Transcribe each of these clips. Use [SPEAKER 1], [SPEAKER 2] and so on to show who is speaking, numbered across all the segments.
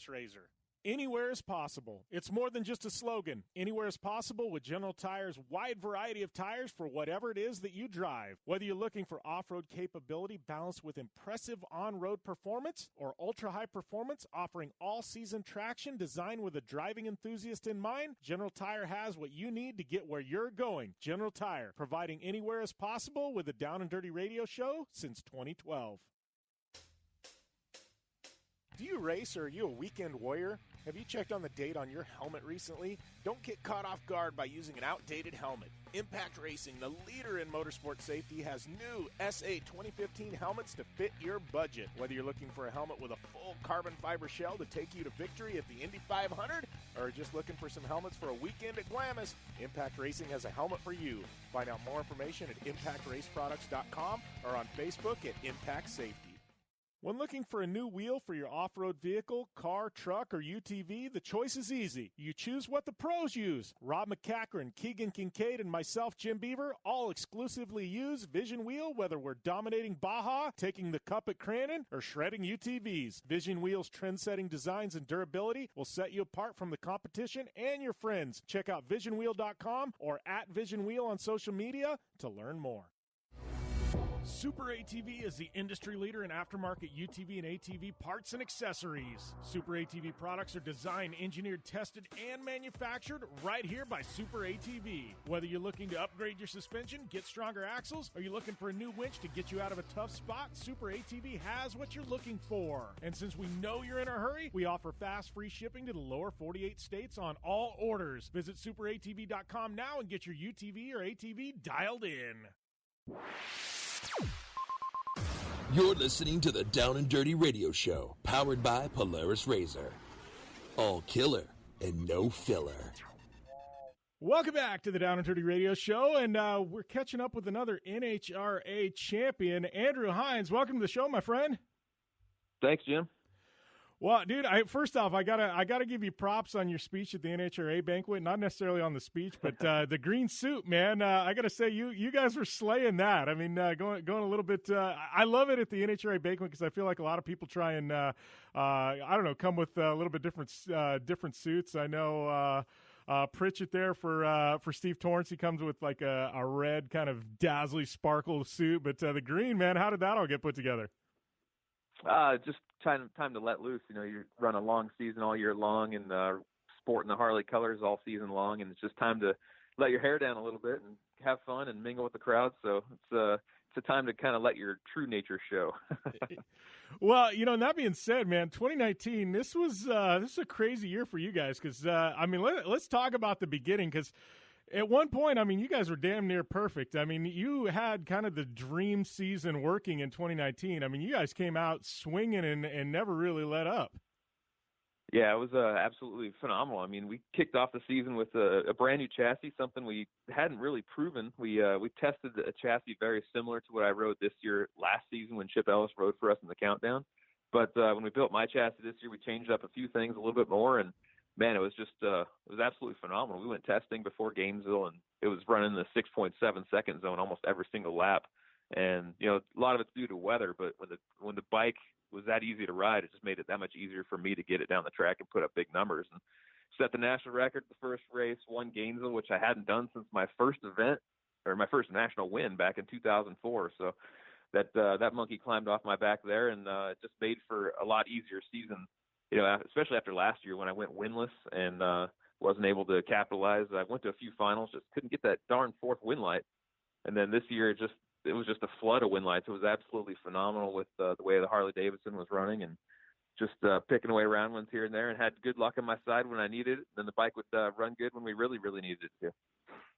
[SPEAKER 1] Polaris RZR. Anywhere is possible. It's more than just a slogan. Anywhere is possible with General Tire's wide variety of tires for whatever it is that you drive. Whether you're looking for off-road capability balanced with impressive on-road performance or ultra-high performance offering all-season traction designed with a driving enthusiast in mind, General Tire has what you need to get where you're going. General Tire, providing anywhere is possible with the Down and Dirty Radio Show since 2012. Do you race or are you a weekend warrior? Have you checked on the date on your helmet recently? Don't get caught off guard by using an outdated helmet. Impact Racing, the leader in motorsport safety, has new SA 2015 helmets to fit your budget. Whether you're looking for a helmet with a full carbon fiber shell to take you to victory at the Indy 500 or just looking for some helmets for a weekend at Glamis, Impact Racing has a helmet for you. Find out more information at impactraceproducts.com or on Facebook at Impact Safety. When looking for a new wheel for your off-road vehicle, car, truck, or UTV, the choice is easy. You choose what the pros use. Rob McCachran, Keegan Kincaid, and myself, Jim Beaver, all exclusively use Vision Wheel, whether we're dominating Baja, taking the cup at Crandon, or shredding UTVs. Vision Wheel's trend-setting designs and durability will set you apart from the competition and your friends. Check out visionwheel.com or at Vision Wheel on social media to learn more. Super ATV is the industry leader in aftermarket UTV and ATV parts and accessories. Super ATV products are designed, engineered, tested, and manufactured right here by Super ATV. Whether you're looking to upgrade your suspension, get stronger axles, or you're looking for a new winch to get you out of a tough spot, Super ATV has what you're looking for. And since we know you're in a hurry, we offer fast, free shipping to the lower 48 states on all orders. Visit superatv.com now and get your UTV or ATV dialed in.
[SPEAKER 2] You're listening to the Down and Dirty Radio Show, powered by Polaris RZR. All killer and no filler.
[SPEAKER 1] Welcome back to the Down and Dirty Radio Show, and we're catching up with another NHRA champion, Andrew Hines. Welcome to the show, my friend.
[SPEAKER 3] Thanks, Jim.
[SPEAKER 1] Well, dude, first off, I gotta give you props on your speech at the NHRA banquet. Not necessarily on the speech, but the green suit, man. I gotta say, you guys were slaying that. I mean, going a little bit. I love it at the NHRA banquet because I feel like a lot of people try and I don't know, come with a little bit different suits. I know Pritchett there for Steve Torrance. He comes with like a red kind of dazzling sparkle suit, but the green, man. How did that all get put together?
[SPEAKER 3] Just time to let loose. You know, you run a long season all year long and sporting the Harley colors all season long, and it's just time to let your hair down a little bit and have fun and mingle with the crowd. So it's a time to kind of let your true nature show.
[SPEAKER 1] Well, you know, and that being said, man, 2019, this is a crazy year for you guys because I mean, let's talk about the beginning because. At one point, I mean, you guys were damn near perfect. I mean, you had kind of the dream season working in 2019. I mean, you guys came out swinging and never really let up.
[SPEAKER 3] Yeah, it was absolutely phenomenal. I mean, we kicked off the season with a brand new chassis, something we hadn't really proven. We tested a chassis very similar to what I rode this year last season when Chip Ellis rode for us in the Countdown. But when we built my chassis this year, we changed up a few things a little bit more, and man, it was just it was absolutely phenomenal. We went testing before Gainesville, and it was running the 6.7 second zone almost every single lap. And you know, a lot of it's due to weather, but when the bike was that easy to ride, it just made it that much easier for me to get it down the track and put up big numbers. And set the national record the first race, won Gainesville, which I hadn't done since my first event or my first national win back in 2004. So that monkey climbed off my back there, and it just made for a lot easier season. You know, especially after last year when I went winless and wasn't able to capitalize. I went to a few finals, just couldn't get that darn fourth win light. And then this year, it was just a flood of win lights. It was absolutely phenomenal with the way the Harley Davidson was running and just picking away round ones here and there, and had good luck on my side when I needed it. Then the bike would run good when we really, really needed it to.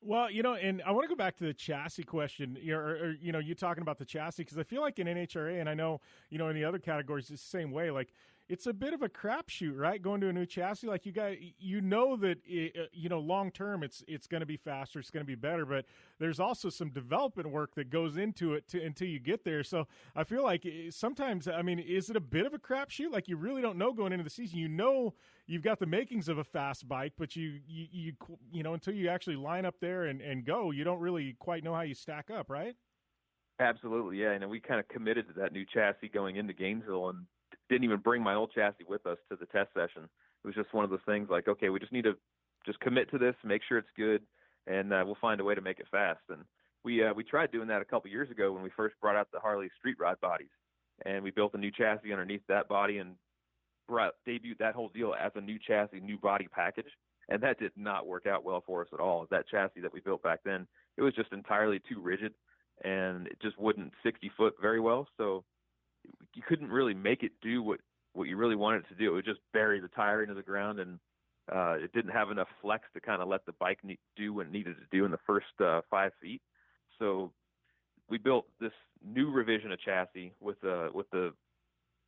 [SPEAKER 1] Well, you know, and I want to go back to the chassis question, or you talking about the chassis, because I feel like in NHRA, and I know, you know, in the other categories, it's the same way. Like, it's a bit of a crapshoot, right? Going to a new chassis, like you guys, you know that you know, long term, it's going to be faster, it's going to be better, but there's also some development work that goes into it until you get there. So I feel like sometimes, I mean, is it a bit of a crapshoot? Like, you really don't know going into the season. You know, you've got the makings of a fast bike, but you know, until you actually line up there and go, you don't really quite know how you stack up, right?
[SPEAKER 3] Absolutely, yeah. And we kind of committed to that new chassis going into Gainesville, and didn't even bring my old chassis with us to the test session. It was just one of those things like, okay, we just need to just commit to this, make sure it's good, and we'll find a way to make it fast. And we tried doing that a couple years ago when we first brought out the Harley street rod bodies, and we built a new chassis underneath that body and debuted that whole deal as a new chassis, new body package. And that did not work out well for us at all. That chassis that we built back then, it was just entirely too rigid, and it just wouldn't 60 foot very well. So you couldn't really make it do what you really wanted it to do. It would just bury the tire into the ground, and it didn't have enough flex to kind of let the bike do what it needed to do in the first 5 feet. So we built this new revision of chassis with the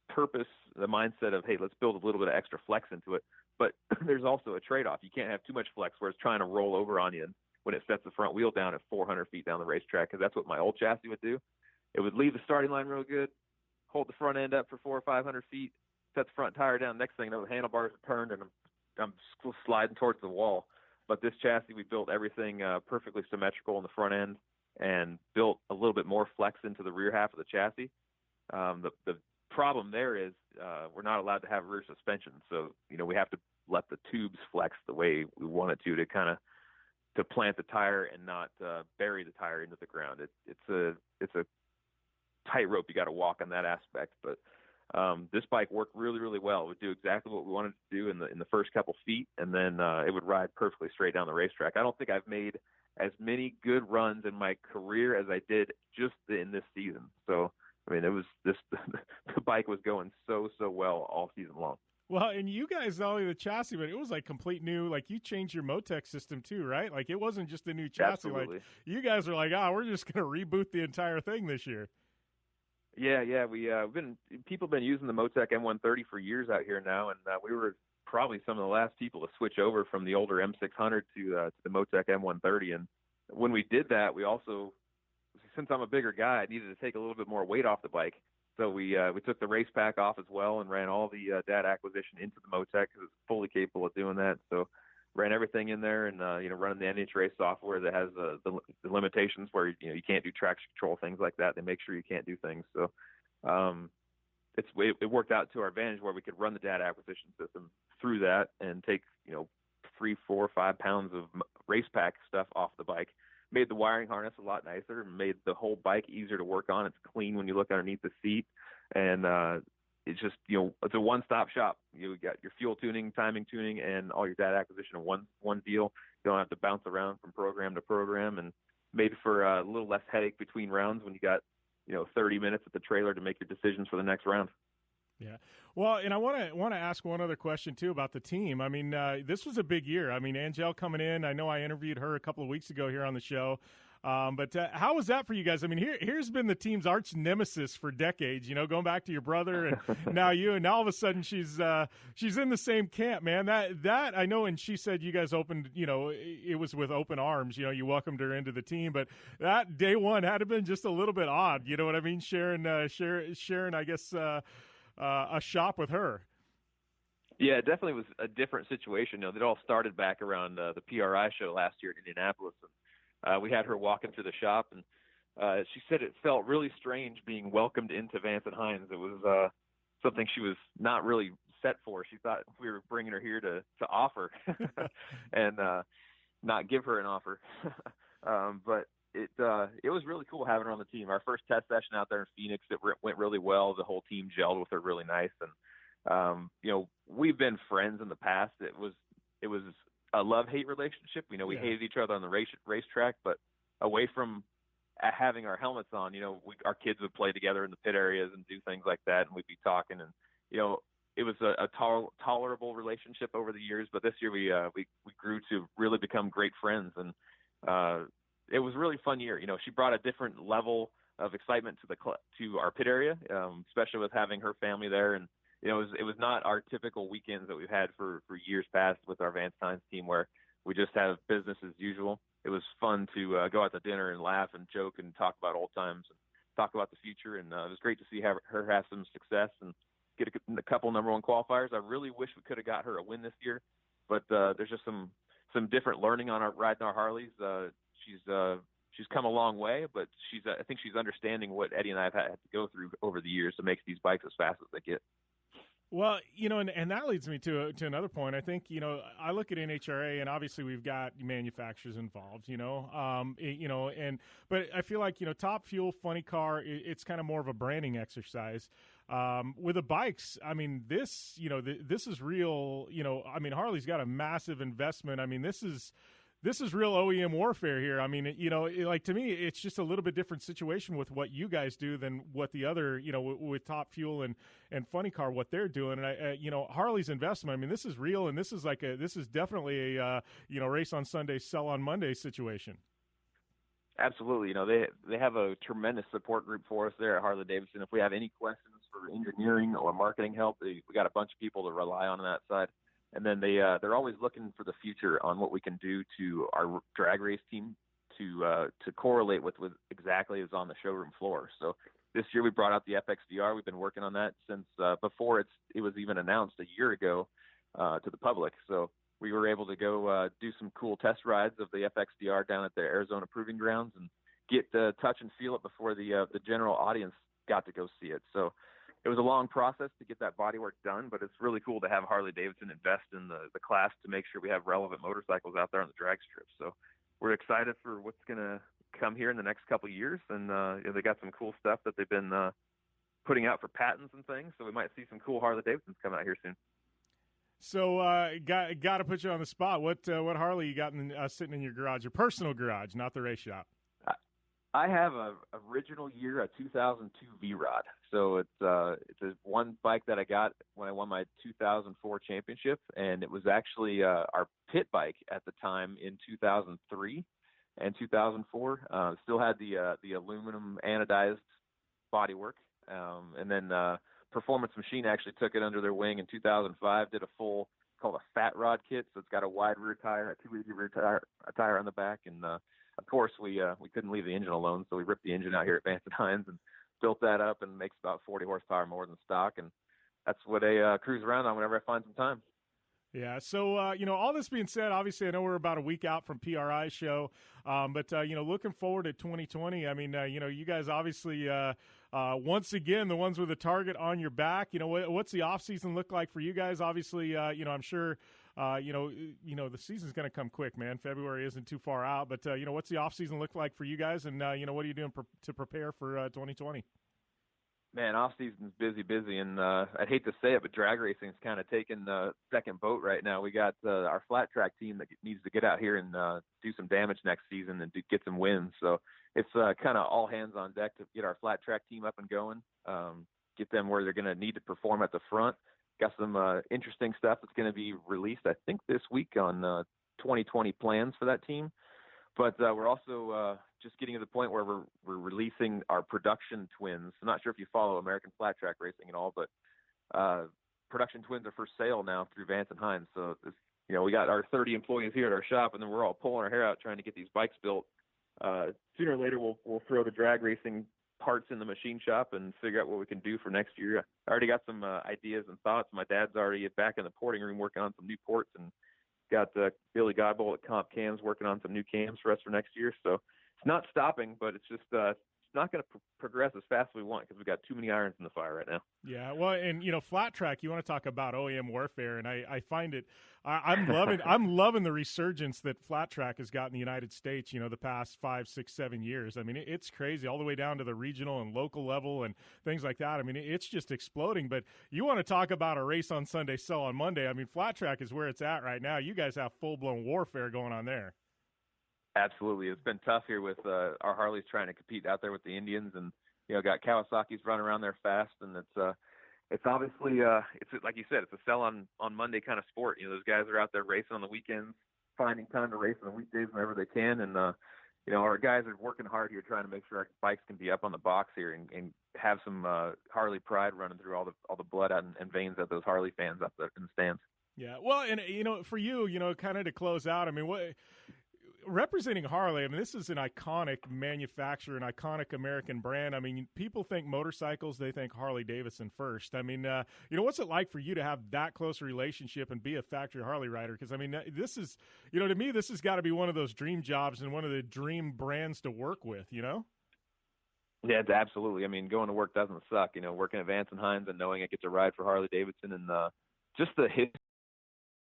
[SPEAKER 3] purpose, the mindset of, hey, let's build a little bit of extra flex into it. But there's also a trade-off. You can't have too much flex where it's trying to roll over on you when it sets the front wheel down at 400 feet down the racetrack, because that's what my old chassis would do. It would leave the starting line real good, hold the front end up for 400 or 500 feet, set the front tire down. Next thing you know, the handlebars are turned, and I'm sliding towards the wall. But this chassis, we built everything perfectly symmetrical in the front end and built a little bit more flex into the rear half of the chassis. The problem there is we're not allowed to have rear suspension, so we have to let the tubes flex the way we want it to kind of to plant the tire and not bury the tire into the ground. It's a tightrope you got to walk on that aspect, but this bike worked really, really well. It would do exactly what we wanted to do in the first couple feet, and then it would ride perfectly straight down the racetrack. I don't think I've made as many good runs in my career as I did just in this season. So, I mean, it was the bike was going so well all season long.
[SPEAKER 4] Well, and you guys, not only the chassis, but it was like complete new, like you changed your Motec system too, right? Like it wasn't just a new chassis.
[SPEAKER 3] Absolutely.
[SPEAKER 4] Like you guys were like, we're just going to reboot the entire thing this year.
[SPEAKER 3] Yeah. People have been using the Motec M130 for years out here now, and we were probably some of the last people to switch over from the older M600 to the Motec M130. And when we did that, we also, since I'm a bigger guy, I needed to take a little bit more weight off the bike. So we took the race pack off as well and ran all the data acquisition into the Motec because it's fully capable of doing that. So ran everything in there and running the NHRA software that has the limitations where you can't do traction control, things like that. They make sure you can't do things. So it worked out to our advantage where we could run the data acquisition system through that and take 3, 4, 5 pounds of race pack stuff off the bike. Made the wiring harness a lot nicer, made the whole bike easier to work on. It's clean when you look underneath the seat, and it's just it's a one-stop shop. You got your fuel tuning, timing tuning, and all your data acquisition in one deal. You don't have to bounce around from program to program, and made for a little less headache between rounds when you got 30 minutes at the trailer to make your decisions for the next round.
[SPEAKER 4] Yeah. Well, and I want to ask one other question too about the team. I mean, this was a big year. I mean, Angel coming in, I know I interviewed her a couple of weeks ago here on the show. But how was that for you guys? I mean, here's been the team's arch nemesis for decades, going back to your brother and now you, and now all of a sudden she's in the same camp, man. That I know. And she said you guys opened, it was with open arms, you welcomed her into the team, but that day one had to been just a little bit odd. You know what I mean? Sharing, I guess, a shop with her.
[SPEAKER 3] Yeah, it definitely was a different situation. It all started back around the PRI show last year in Indianapolis. And we had her walking through the shop, and she said it felt really strange being welcomed into Vance and Hines. It was something she was not really set for. She thought we were bringing her here to offer and not give her an offer. But it was really cool having her on the team. Our first test session out there in Phoenix, it went really well. The whole team gelled with her really nice. And, we've been friends in the past. It was a love-hate relationship. We hated each other on the racetrack, but away from having our helmets on, our kids would play together in the pit areas and do things like that. And we'd be talking and, it was a tolerable relationship over the years, but this year we grew to really become great friends. And, it was a really fun year. She brought a different level of excitement to our pit area, especially with having her family there. And, it was not our typical weekends that we've had for years past with our Vance Hines team where we just have business as usual. It was fun to go out to dinner and laugh and joke and talk about old times and talk about the future. And it was great to see her have some success and get a couple number one qualifiers. I really wish we could have got her a win this year, but there's just some different learning on riding our Harleys. She's come a long way, but I think she's understanding what Eddie and I have had to go through over the years to make these bikes as fast as they get.
[SPEAKER 4] Well, and that leads me to another point. I think, I look at NHRA, and obviously we've got manufacturers involved, but I feel like, Top Fuel, Funny Car, it's kind of more of a branding exercise. With the bikes, I mean, this is real, Harley's got a massive investment. I mean, this is real OEM warfare here. I mean, to me, it's just a little bit different situation with what you guys do than what the other, with Top Fuel and Funny Car, what they're doing. And Harley's investment, I mean, this is real, and this is definitely a, race on Sunday, sell on Monday situation.
[SPEAKER 3] Absolutely. They have a tremendous support group for us there at Harley-Davidson. If we have any questions for engineering or marketing help, we got a bunch of people to rely on that side. And then they're always looking for the future on what we can do to our drag race team to correlate with exactly is on the showroom floor. So this year we brought out the FXDR. We've been working on that since before it was even announced a year ago to the public. So we were able to go do some cool test rides of the FXDR down at the Arizona Proving Grounds and get to touch and feel it before the general audience got to go see it. So it was a long process to get that bodywork done, but it's really cool to have Harley-Davidson invest in the class to make sure we have relevant motorcycles out there on the drag strip. So we're excited for what's going to come here in the next couple of years, and they got some cool stuff that they've been putting out for patents and things, so we might see some cool Harley-Davidsons coming out here soon.
[SPEAKER 4] So got to put you on the spot. What Harley you got sitting in your garage, your personal garage, not the race shop?
[SPEAKER 3] I have a original year, a 2002 V-Rod. So it's a one bike that I got when I won my 2004 championship, and it was actually our pit bike at the time in 2003 and 2004. Still had the aluminum anodized bodywork, and then Performance Machine actually took it under their wing in 2005. Did a full called a Fat Rod kit, so it's got a wide rear tire, a 280 rear tire on the back, and of course, we couldn't leave the engine alone, so we ripped the engine out here at Vance and Hines and built that up, and makes about 40 horsepower more than stock, and that's what I cruise around on whenever I find some time.
[SPEAKER 4] Yeah, so, all this being said, obviously I know we're about a week out from PRI show, but, looking forward to 2020, I mean, you guys obviously, once again, the ones with a target on your back, what's the off-season look like for you guys? Obviously, I'm sure – the season's going to come quick, man. February isn't too far out, but what's the off season look like for you guys, and what are you doing to prepare for 2020?
[SPEAKER 3] Man, off season's busy, and I'd hate to say it, but drag racing's kind of taking the second boat right now. We got our flat track team that needs to get out here and do some damage next season and get some wins. So it's kind of all hands on deck to get our flat track team up and going, get them where they're going to need to perform at the front. Got some interesting stuff that's going to be released, I think, this week on 2020 plans for that team. But we're also just getting to the point where we're releasing our production twins. I'm not sure if you follow American flat track racing at all, but production twins are for sale now through Vance and Hines. So we got our 30 employees here at our shop, and then we're all pulling our hair out trying to get these bikes built. Sooner or later, we'll throw the drag racing parts in the machine shop and figure out what we can do for next year. I already got some ideas and thoughts. My dad's already back in the porting room working on some new ports, and got Billy Godbolt at Comp Cams working on some new cams for us for next year. So it's not stopping, but it's just it's not going to progress as fast as we want because we've got too many irons in the fire right now. Yeah,
[SPEAKER 4] well, and flat track, you want to talk about OEM warfare, and I find it, I'm loving the resurgence that flat track has got in the United States. The past 5, 6, 7 years. I mean, it's crazy, all the way down to the regional and local level and things like that. I mean, it's just exploding. But you want to talk about a race on Sunday, sell on Monday? I mean, flat track is where it's at right now. You guys have full blown warfare going on there.
[SPEAKER 3] Absolutely. It's been tough here with our Harleys trying to compete out there with the Indians, and got Kawasaki's running around there fast, and it's obviously it's like you said, it's a sell on Monday kind of sport. Those guys are out there racing on the weekends, finding time to race on the weekdays whenever they can, and our guys are working hard here trying to make sure our bikes can be up on the box here and have some Harley pride running through all the blood and veins of those Harley fans up there in the stands.
[SPEAKER 4] Yeah, well, and for you, kind of to close out, I mean, what. Representing Harley, I mean, this is an iconic manufacturer, an iconic American brand. I mean, people think motorcycles, they think Harley-Davidson first. I mean, what's it like for you to have that close a relationship and be a factory Harley rider? Because, I mean, this is, to me, this has got to be one of those dream jobs and one of the dream brands to work with,
[SPEAKER 3] Yeah, it's absolutely. I mean, going to work doesn't suck. Working at Vance and Hines and knowing I get to ride for Harley Davidson and just the history